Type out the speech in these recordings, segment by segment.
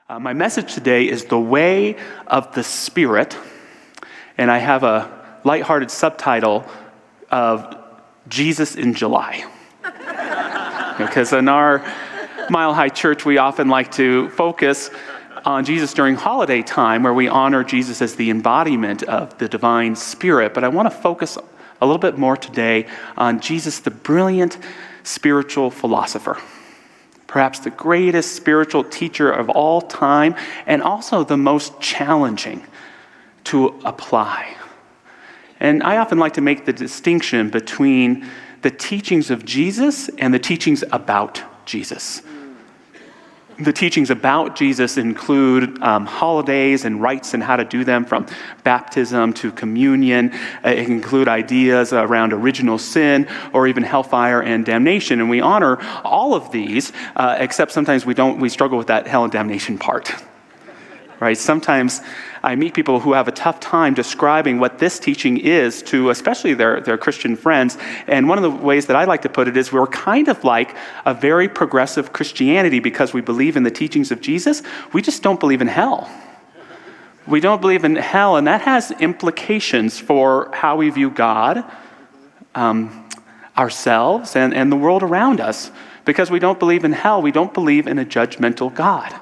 My message today is the way of the Spirit, and I have a lighthearted subtitle of Jesus in July. Because in our Mile High Church, we often like to focus on Jesus during holiday time, where we honor Jesus as the embodiment of the divine Spirit. But I want to focus a little bit more today on Jesus, the brilliant spiritual philosopher. Perhaps the greatest spiritual teacher of all time, and also the most challenging to apply. And I often like to make the distinction between the teachings of Jesus and the teachings about Jesus. The teachings about Jesus include holidays and rites and how to do them, from baptism to communion. It can include ideas around original sin or even hellfire and damnation. And we honor all of these, except sometimes we struggle with that hell and damnation part. Right? Sometimes I meet people who have a tough time describing what this teaching is to especially their Christian friends. And one of the ways that I like to put it is we're kind of like a very progressive Christianity because we believe in the teachings of Jesus. We just don't believe in hell. We don't believe in hell, and that has implications for how we view God, ourselves, and the world around us. Because we don't believe in hell, we don't believe in a judgmental God.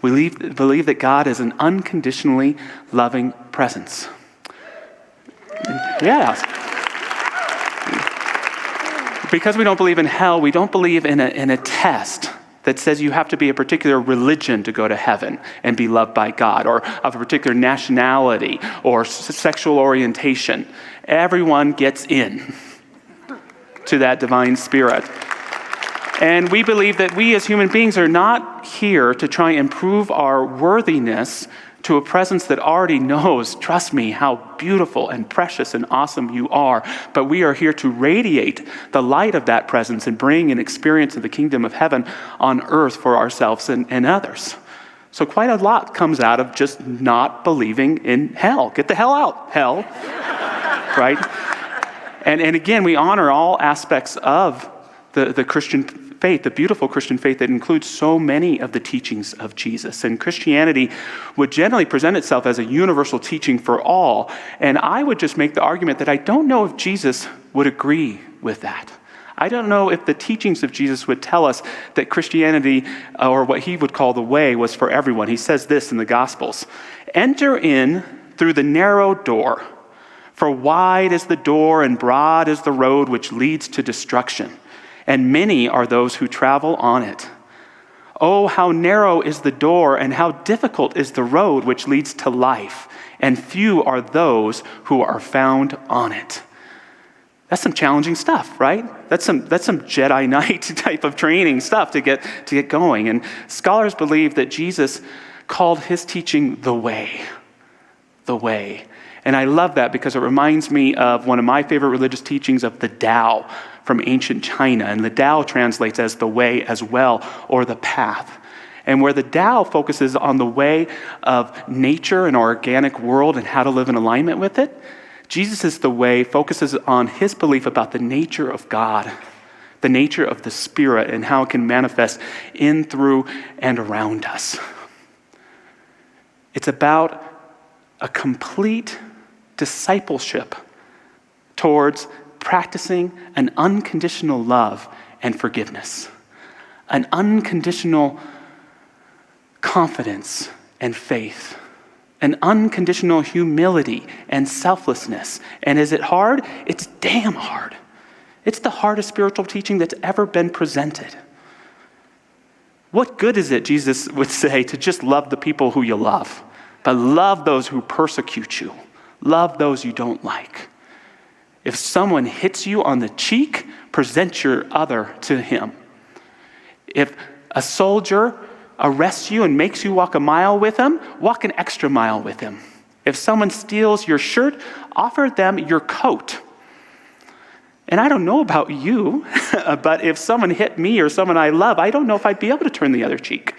We believe that God is an unconditionally loving presence. Yeah. Because we don't believe in hell, we don't believe in a test that says you have to be a particular religion to go to heaven and be loved by God, or of a particular nationality or sexual orientation. Everyone gets in to that divine Spirit. And we believe that we as human beings are not here to try and improve our worthiness to a presence that already knows, trust me, how beautiful and precious and awesome you are. But we are here to radiate the light of that presence and bring an experience of the kingdom of heaven on earth for ourselves and others. So quite a lot comes out of just not believing in hell. Get the hell out, hell. Right? And again, we honor all aspects of the Christian faith, the beautiful Christian faith that includes so many of the teachings of Jesus. And Christianity would generally present itself as a universal teaching for all. And I would just make the argument that I don't know if Jesus would agree with that. I don't know if the teachings of Jesus would tell us that Christianity, or what he would call the way, was for everyone. He says this in the Gospels: "Enter in through the narrow door, for wide is the door and broad is the road which leads to destruction, and many are those who travel on it. Oh, how narrow is the door, and how difficult is the road which leads to life, and few are those who are found on it." That's some challenging stuff, right? That's some Jedi Knight type of training stuff to get going. And scholars believe that Jesus called his teaching the way. The way. And I love that because it reminds me of one of my favorite religious teachings of the Tao from ancient China. And the Tao translates as the way as well, or the path. And where the Tao focuses on the way of nature and our organic world and how to live in alignment with it, Jesus' the way focuses on his belief about the nature of God, the nature of the Spirit, and how it can manifest in, through, and around us. It's about a complete discipleship towards practicing an unconditional love and forgiveness, an unconditional confidence and faith, an unconditional humility and selflessness. And is it hard? It's damn hard. It's the hardest spiritual teaching that's ever been presented. What good is it, Jesus would say, to just love the people who you love, but love those who persecute you, love those you don't like. If someone hits you on the cheek, present your other to him. If a soldier arrests you and makes you walk a mile with him, walk an extra mile with him. If someone steals your shirt, offer them your coat. And I don't know about you, but if someone hit me or someone I love, I don't know if I'd be able to turn the other cheek.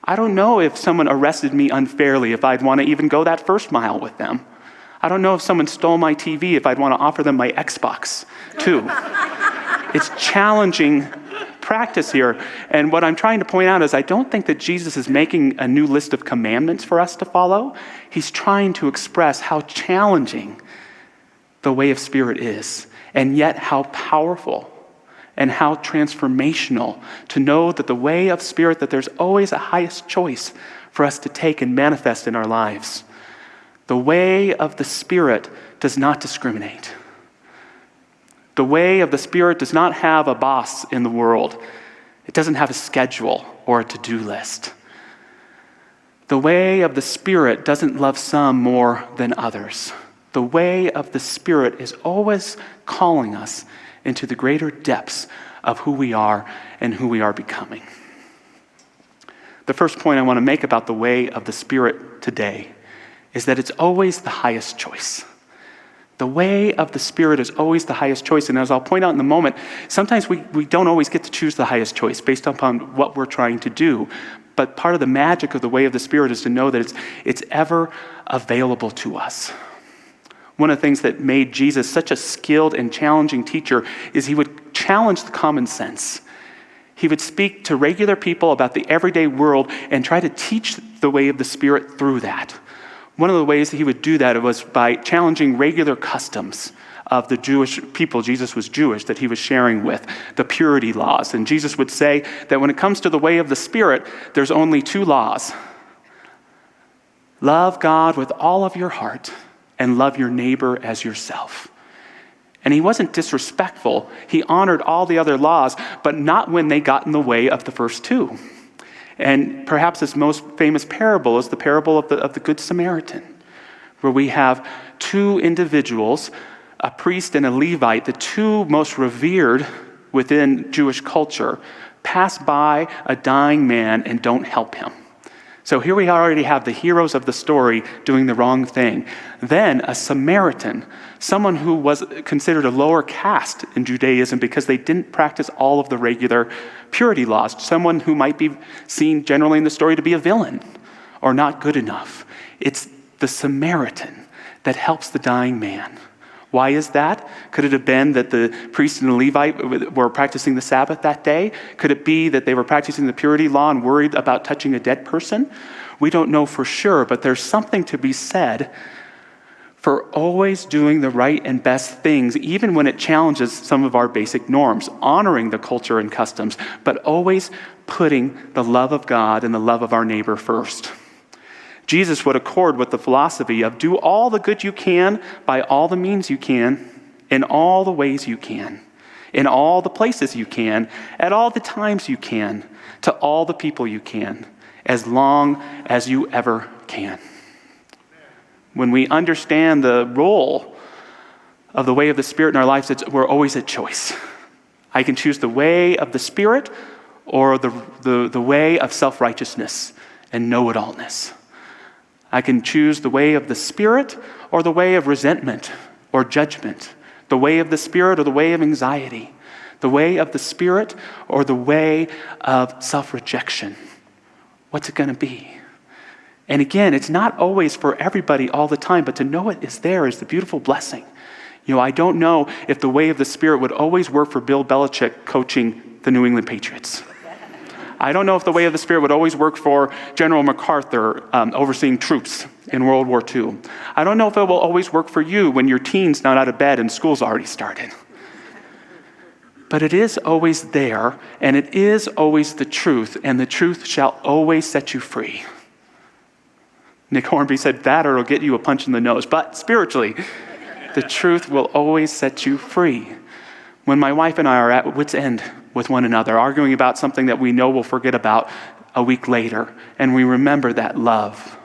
I don't know if someone arrested me unfairly, if I'd want to even go that first mile with them. I don't know if someone stole my TV, if I'd want to offer them my Xbox too. It's challenging practice here. And what I'm trying to point out is I don't think that Jesus is making a new list of commandments for us to follow. He's trying to express how challenging the way of spirit is, and yet how powerful and how transformational to know that the way of spirit, that there's always a highest choice for us to take and manifest in our lives. The way of the Spirit does not discriminate. The way of the Spirit does not have a boss in the world. It doesn't have a schedule or a to-do list. The way of the Spirit doesn't love some more than others. The way of the Spirit is always calling us into the greater depths of who we are and who we are becoming. The first point I want to make about the way of the Spirit today is that it's always the highest choice. The way of the Spirit is always the highest choice. And as I'll point out in a moment, sometimes we don't always get to choose the highest choice based upon what we're trying to do. But part of the magic of the way of the Spirit is to know that it's ever available to us. One of the things that made Jesus such a skilled and challenging teacher is he would challenge the common sense. He would speak to regular people about the everyday world and try to teach the way of the Spirit through that. One of the ways that he would do that was by challenging regular customs of the Jewish people. Jesus was Jewish, that he was sharing with, the purity laws. And Jesus would say that when it comes to the way of the Spirit, there's only two laws. Love God with all of your heart and love your neighbor as yourself. And he wasn't disrespectful. He honored all the other laws, but not when they got in the way of the first two. And perhaps his most famous parable is the parable of the Good Samaritan, where we have two individuals, a priest and a Levite, the two most revered within Jewish culture, pass by a dying man and don't help him. So here we already have the heroes of the story doing the wrong thing. Then a Samaritan, someone who was considered a lower caste in Judaism because they didn't practice all of the regular purity laws, someone who might be seen generally in the story to be a villain or not good enough. It's the Samaritan that helps the dying man. Why is that? Could it have been that the priest and the Levite were practicing the Sabbath that day? Could it be that they were practicing the purity law and worried about touching a dead person? We don't know for sure, but there's something to be said for always doing the right and best things, even when it challenges some of our basic norms, honoring the culture and customs, but always putting the love of God and the love of our neighbor first. Jesus would accord with the philosophy of do all the good you can by all the means you can, in all the ways you can, in all the places you can, at all the times you can, to all the people you can, as long as you ever can. When we understand the role of the way of the Spirit in our lives, we're always at choice. I can choose the way of the Spirit or the way of self-righteousness and know-it-allness. I can choose the way of the Spirit or the way of resentment or judgment, the way of the Spirit or the way of anxiety, the way of the Spirit or the way of self-rejection. What's it going to be? And again, it's not always for everybody all the time, but to know it is there is the beautiful blessing. You know, I don't know if the way of the Spirit would always work for Bill Belichick coaching the New England Patriots. I don't know if the way of the Spirit would always work for General MacArthur overseeing troops in World War II. I don't know if it will always work for you when your teen's not out of bed and school's already started. But it is always there, and it is always the truth, and the truth shall always set you free. Nick Hornby said that or it'll get you a punch in the nose. But spiritually, the truth will always set you free. When my wife and I are at wit's end with one another, arguing about something that we know we'll forget about a week later, and we remember that love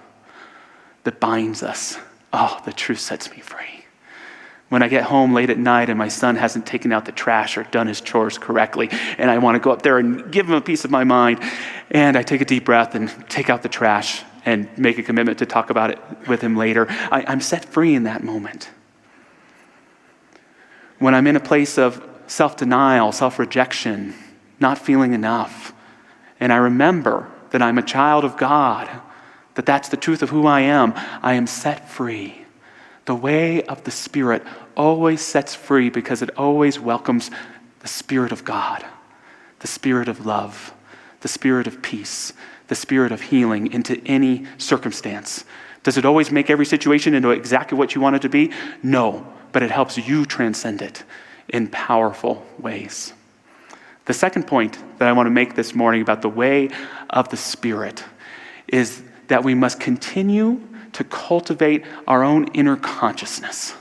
that binds us, oh, the truth sets me free. When I get home late at night and my son hasn't taken out the trash or done his chores correctly, and I want to go up there and give him a piece of my mind, and I take a deep breath and take out the trash and make a commitment to talk about it with him later, I'm set free in that moment. When I'm in a place of self-denial, self-rejection, not feeling enough, and I remember that I'm a child of God, that that's the truth of who I am set free. The way of the Spirit always sets free because it always welcomes the Spirit of God the Spirit of love, the Spirit of peace, the Spirit of healing into any circumstance. Does it always make every situation into exactly what you want it to be? No, but it helps you transcend it in powerful ways. The second point that I want to make this morning about the way of the Spirit is that we must continue to cultivate our own inner consciousness.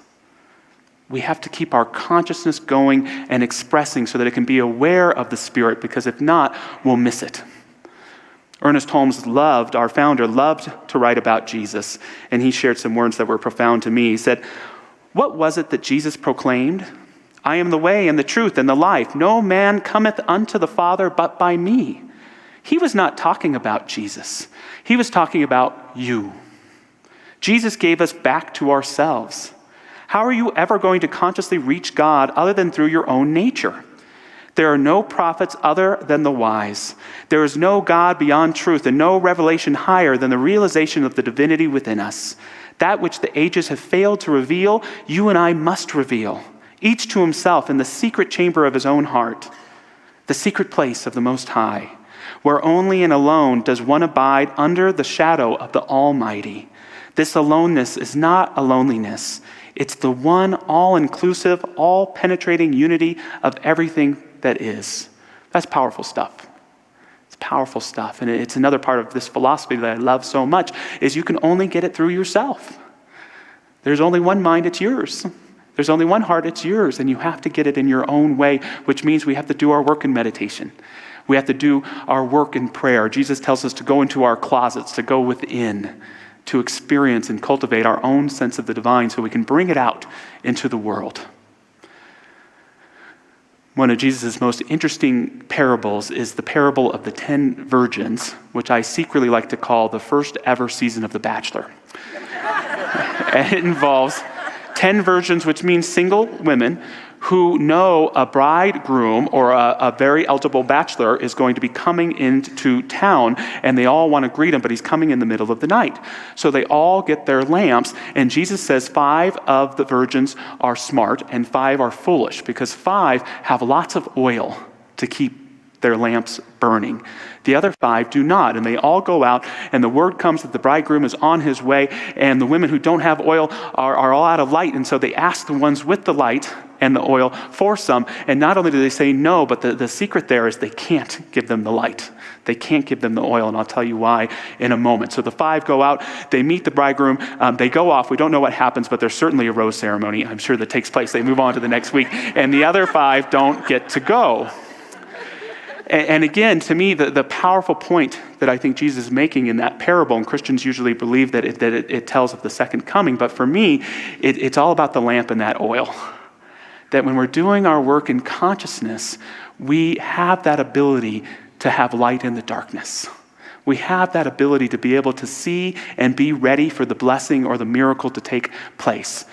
We have to keep our consciousness going and expressing so that it can be aware of the Spirit, because if not, we'll miss it. Ernest Holmes our founder, loved to write about Jesus, and he shared some words that were profound to me. He said, "What was it that Jesus proclaimed? I am the way and the truth and the life. No man cometh unto the Father but by me." He was not talking about Jesus. He was talking about you. Jesus gave us back to ourselves. How are you ever going to consciously reach God other than through your own nature? There are no prophets other than the wise. There is no God beyond truth, and no revelation higher than the realization of the divinity within us. That which the ages have failed to reveal, you and I must reveal, each to himself in the secret chamber of his own heart, the secret place of the Most High, where only and alone does one abide under the shadow of the Almighty. This aloneness is not a loneliness. It's the one all-inclusive, all-penetrating unity of everything that is. That's powerful stuff. It's powerful stuff. And it's another part of this philosophy that I love so much, is you can only get it through yourself. There's only one mind, it's yours. There's only one heart, it's yours. And you have to get it in your own way, which means we have to do our work in meditation. We have to do our work in prayer. Jesus tells us to go into our closets, to go within, to experience and cultivate our own sense of the divine so we can bring it out into the world. One of Jesus' most interesting parables is the parable of the 10 virgins, which I secretly like to call the first ever season of The Bachelor. And it involves 10 virgins, which means single women who know a bridegroom or a very eligible bachelor is going to be coming into town, and they all want to greet him, but he's coming in the middle of the night. So they all get their lamps, and Jesus says 5 of the virgins are smart and 5 are foolish, because 5 have lots of oil to keep their lamps burning. The other 5 do not, and they all go out, and the word comes that the bridegroom is on his way, and the women who don't have oil are all out of light, and so they ask the ones with the light and the oil for some, and not only do they say no, but the secret there is they can't give them the light. They can't give them the oil, and I'll tell you why in a moment. So the 5 go out, they meet the bridegroom, they go off. We don't know what happens, but there's certainly a rose ceremony, I'm sure, that takes place. They move on to the next week, and the other 5 don't get to go. And again, to me, the powerful point that I think Jesus is making in that parable, and Christians usually believe that it tells of the second coming, but for me, it's all about the lamp and that oil. That when we're doing our work in consciousness, we have that ability to have light in the darkness. We have that ability to be able to see and be ready for the blessing or the miracle to take place.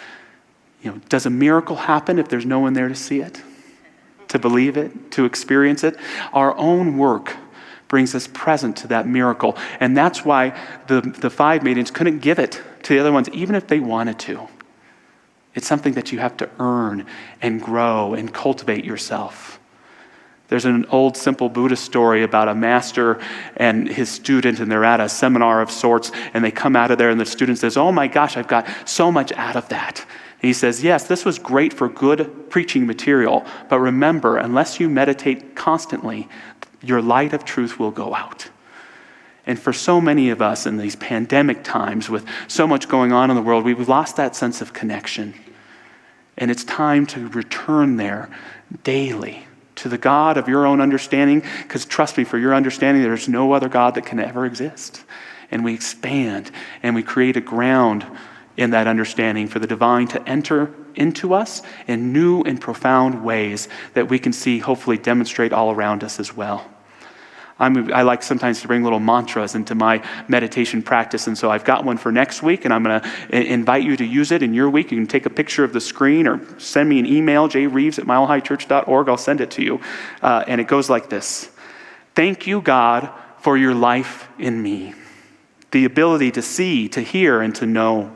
Does a miracle happen if there's no one there to see it? To believe it, to experience it? Our own work brings us present to that miracle. And that's why the 5 maidens couldn't give it to the other ones, even if they wanted to. It's something that you have to earn and grow and cultivate yourself. There's an old simple Buddhist story about a master and his student, and they're at a seminar of sorts, and they come out of there, and the student says, "Oh my gosh, I've got so much out of that." He says, "Yes, this was great for good preaching material, but remember, unless you meditate constantly, your light of truth will go out." And for so many of us in these pandemic times, with so much going on in the world, we've lost that sense of connection. And it's time to return there daily to the God of your own understanding, because trust me, for your understanding, there's no other God that can ever exist. And we expand and we create a ground in that understanding for the divine to enter into us in new and profound ways that we can see hopefully demonstrate all around us as well. I like sometimes to bring little mantras into my meditation practice, and so I've got one for next week, and I'm going to invite you to use it in your week. You can take a picture of the screen or send me an email, jreeves@milehighchurch.org. I'll send it to you. And it goes like this. Thank you, God, for your life in me, the ability to see, to hear, and to know.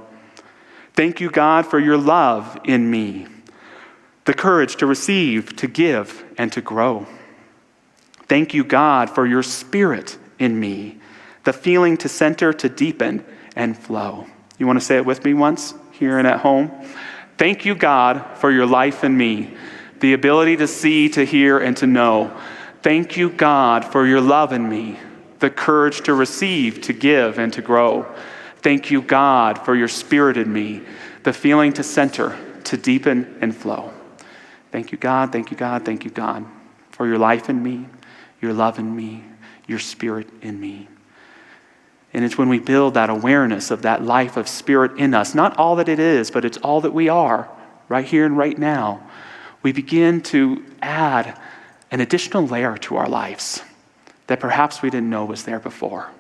Thank you, God, for your love in me, the courage to receive, to give, and to grow. Thank you, God, for your Spirit in me, the feeling to center, to deepen, and flow. You want to say it with me once, here and at home? Thank you, God, for your life in me, the ability to see, to hear, and to know. Thank you, God, for your love in me, the courage to receive, to give, and to grow. Thank you, God, for your Spirit in me, the feeling to center, to deepen, and flow. Thank you, God, thank you, God, thank you, God, for your life in me, your love in me, your Spirit in me. And it's when we build that awareness of that life of Spirit in us, not all that it is, but it's all that we are, right here and right now, we begin to add an additional layer to our lives that perhaps we didn't know was there before.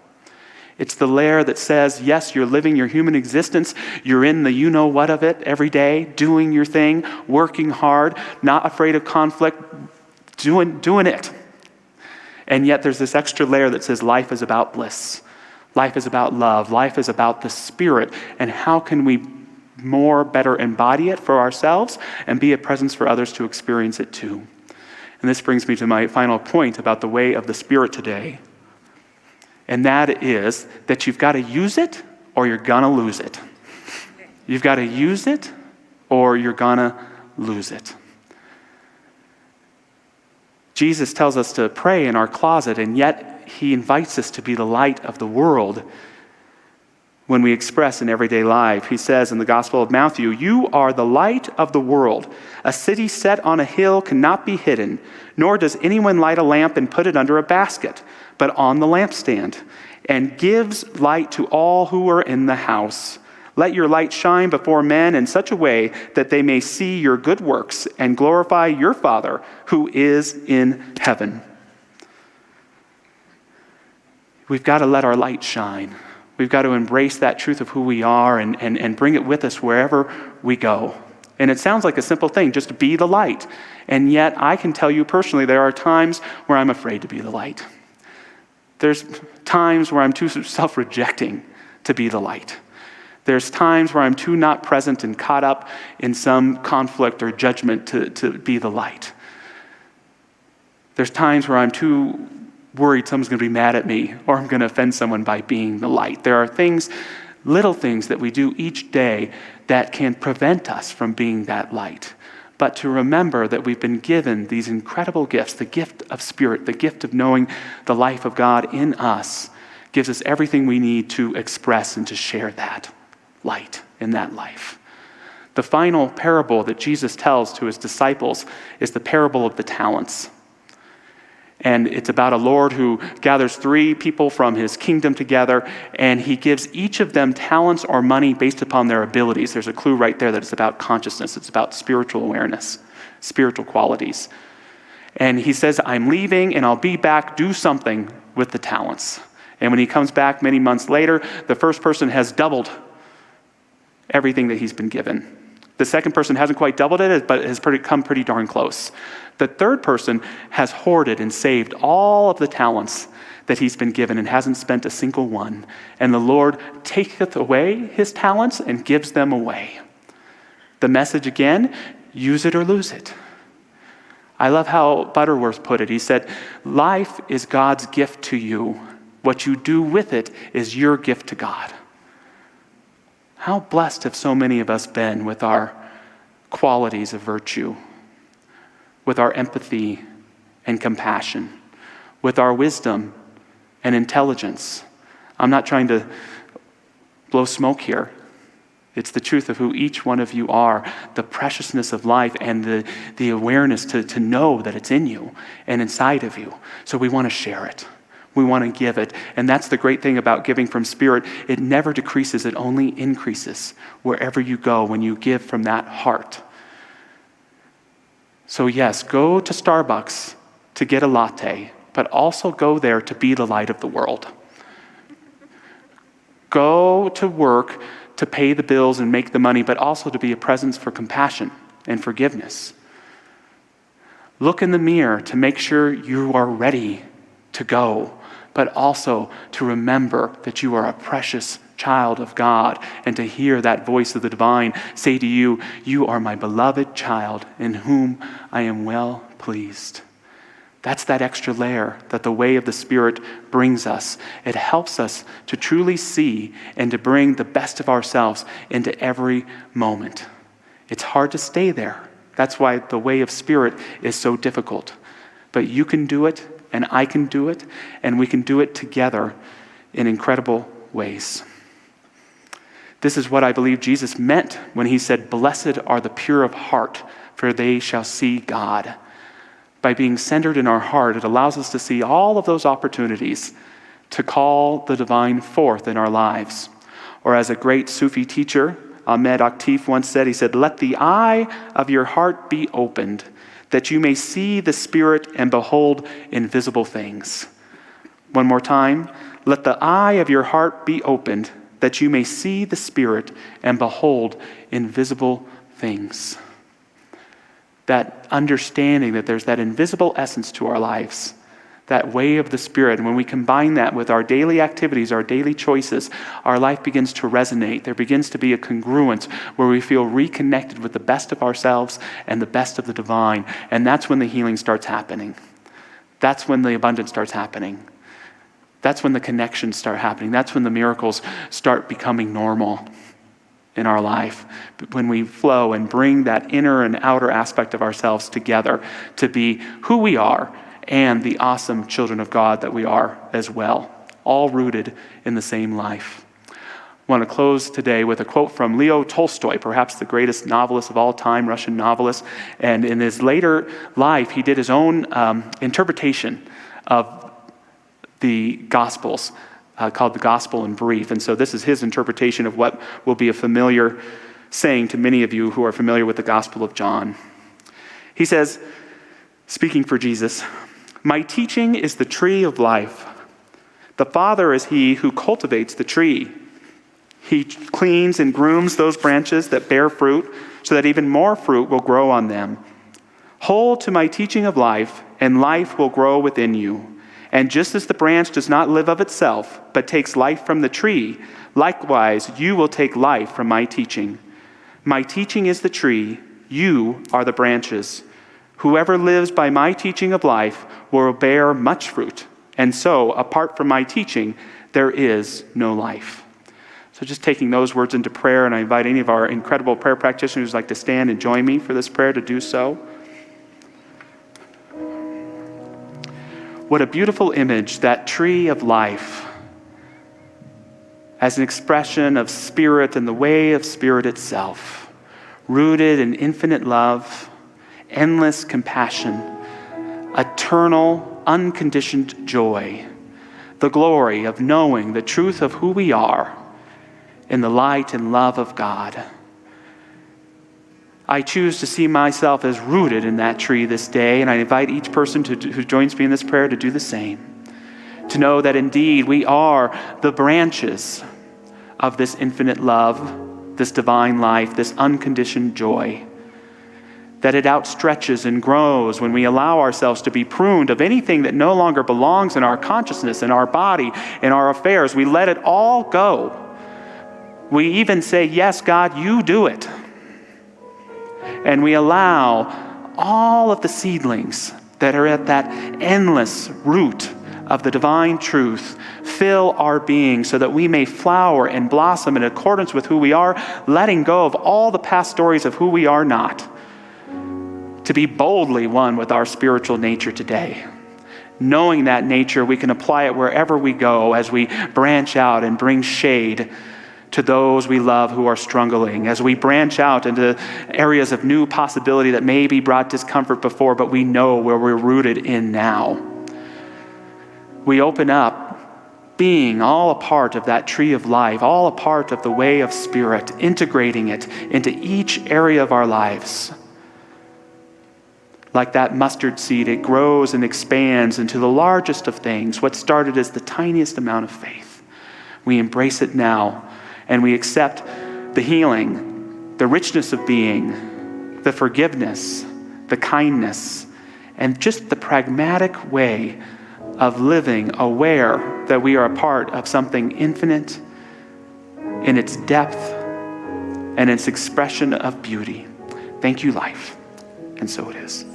It's the layer that says, yes, you're living your human existence. You're in the you-know-what of it every day, doing your thing, working hard, not afraid of conflict, doing it. And yet there's this extra layer that says life is about bliss. Life is about love. Life is about the Spirit. And how can we better embody it for ourselves and be a presence for others to experience it too? And this brings me to my final point about the way of the Spirit today. And that is that you've got to use it or you're going to lose it. You've got to use it or you're going to lose it. Jesus tells us to pray in our closet, and yet he invites us to be the light of the world when we express in everyday life. He says in the Gospel of Matthew, "You are the light of the world. A city set on a hill cannot be hidden, nor does anyone light a lamp and put it under a basket, but on the lampstand, and gives light to all who are in the house. Let your light shine before men in such a way that they may see your good works and glorify your Father who is in heaven." We've got to let our light shine. We've got to embrace that truth of who we are and bring it with us wherever we go. And it sounds like a simple thing, just be the light. And yet I can tell you personally, there are times where I'm afraid to be the light. There's times where I'm too self-rejecting to be the light. There's times where I'm too not present and caught up in some conflict or judgment to be the light. There's times where I'm too worried someone's going to be mad at me or I'm going to offend someone by being the light. There are things, little things that we do each day that can prevent us from being that light. But to remember that we've been given these incredible gifts, the gift of Spirit, the gift of knowing the life of God in us, gives us everything we need to express and to share that light in that life. The final parable that Jesus tells to his disciples is the parable of the talents. And it's about a Lord who gathers 3 people from his kingdom together, and he gives each of them talents or money based upon their abilities. There's a clue right there that it's about consciousness. It's about spiritual awareness, spiritual qualities. And he says, I'm leaving and I'll be back, do something with the talents. And when he comes back many months later, the first person has doubled everything that he's been given. The second person hasn't quite doubled it, but has come pretty darn close. The third person has hoarded and saved all of the talents that he's been given and hasn't spent a single one. And the Lord taketh away his talents and gives them away. The message again, use it or lose it. I love how Butterworth put it. He said, life is God's gift to you. What you do with it is your gift to God. How blessed have so many of us been with our qualities of virtue, with our empathy and compassion, with our wisdom and intelligence. I'm not trying to blow smoke here. It's the truth of who each one of you are, the preciousness of life and the awareness to know that it's in you and inside of you. So we want to share it. We want to give it. And that's the great thing about giving from Spirit. It never decreases. It only increases wherever you go when you give from that heart. So yes, go to Starbucks to get a latte, but also go there to be the light of the world. Go to work to pay the bills and make the money, but also to be a presence for compassion and forgiveness. Look in the mirror to make sure you are ready to go, but also to remember that you are a precious child of God, and to hear that voice of the divine say to you, you are my beloved child in whom I am well pleased. That's that extra layer that the way of the Spirit brings us. It helps us to truly see and to bring the best of ourselves into every moment. It's hard to stay there. That's why the way of Spirit is so difficult. But you can do it, and I can do it, and we can do it together in incredible ways. This is what I believe Jesus meant when he said, "Blessed are the pure of heart, for they shall see God." By being centered in our heart, it allows us to see all of those opportunities to call the divine forth in our lives. Or as a great Sufi teacher, Ahmed Aktif, once said, he said, "Let the eye of your heart be opened, that you may see the Spirit and behold invisible things." One more time. "Let the eye of your heart be opened, that you may see the Spirit and behold invisible things." That understanding that there's that invisible essence to our lives, that way of the Spirit. And when we combine that with our daily activities, our daily choices, our life begins to resonate. There begins to be a congruence where we feel reconnected with the best of ourselves and the best of the divine. And that's when the healing starts happening. That's when the abundance starts happening. That's when the connections start happening. That's when the miracles start becoming normal in our life, when we flow and bring that inner and outer aspect of ourselves together to be who we are and the awesome children of God that we are as well, all rooted in the same life. I want to close today with a quote from Leo Tolstoy, perhaps the greatest novelist of all time, Russian novelist. And in his later life, he did his own interpretation of the Gospels, called The Gospel in Brief. And so this is his interpretation of what will be a familiar saying to many of you who are familiar with the Gospel of John. He says, speaking for Jesus, "My teaching is the tree of life. The Father is he who cultivates the tree. He cleans and grooms those branches that bear fruit so that even more fruit will grow on them. Hold to my teaching of life, and life will grow within you. And just as the branch does not live of itself, but takes life from the tree, likewise you will take life from my teaching. My teaching is the tree, you are the branches. Whoever lives by my teaching of life will bear much fruit. And so, apart from my teaching, there is no life." So just taking those words into prayer, and I invite any of our incredible prayer practitioners who'd like to stand and join me for this prayer to do so. What a beautiful image, that tree of life, as an expression of Spirit and the way of Spirit itself, rooted in infinite love, endless compassion, eternal, unconditioned joy, the glory of knowing the truth of who we are in the light and love of God. I choose to see myself as rooted in that tree this day, and I invite each person who joins me in this prayer to do the same. To know that indeed we are the branches of this infinite love, this divine life, this unconditioned joy. That it outstretches and grows when we allow ourselves to be pruned of anything that no longer belongs in our consciousness, in our body, in our affairs. We let it all go. We even say, "Yes, God, you do it." And we allow all of the seedlings that are at that endless root of the divine truth fill our being so that we may flower and blossom in accordance with who we are, letting go of all the past stories of who we are not, to be boldly one with our spiritual nature today. Knowing that nature, we can apply it wherever we go as we branch out and bring shade to those we love who are struggling, as we branch out into areas of new possibility that maybe brought discomfort before, but we know where we're rooted in now. We open up being all a part of that tree of life, all a part of the way of Spirit, integrating it into each area of our lives. Like that mustard seed, it grows and expands into the largest of things, what started as the tiniest amount of faith. We embrace it now, and we accept the healing, the richness of being, the forgiveness, the kindness, and just the pragmatic way of living, aware that we are a part of something infinite in its depth and its expression of beauty. Thank you, life. And so it is.